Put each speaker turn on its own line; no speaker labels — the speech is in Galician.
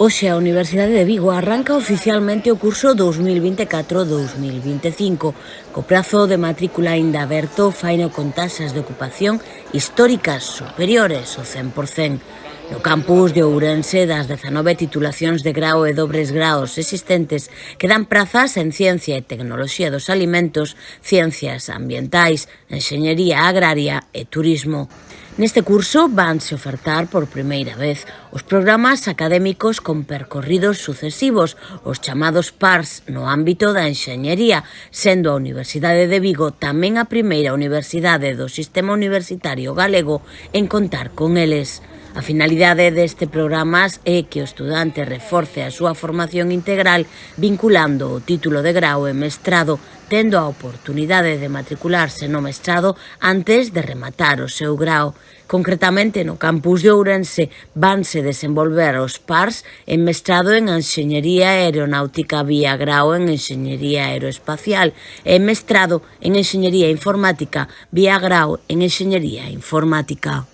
Hoxe a Universidade de Vigo arranca oficialmente o curso 2024-2025, co prazo de matrícula aínda aberto faino con taxas de ocupación históricas superiores ao 100%. No campus de Ourense, das 19 titulacións de grao e dobres graos existentes, quedan prazas en Ciencia e Tecnoloxía dos Alimentos, Ciencias Ambientais, Enxeñería Agraria e Turismo. Neste curso vanse ofertar por primeira vez os programas académicos con percorridos sucesivos, os chamados PARS, no ámbito da enxeñería, sendo a Universidade de Vigo tamén a primeira universidade do sistema universitario galego en contar con eles. A finalidade deste programa é que o estudante reforce a súa formación integral vinculando o título de grao e mestrado, tendo a oportunidade de matricularse no mestrado antes de rematar o seu grao. Concretamente, no campus de Ourense vanse desenvolver os PARS en mestrado en Enxeñería Aeronáutica vía grao en Enxeñería Aeroespacial e mestrado en Enxeñería Informática vía grao en Enxeñería Informática.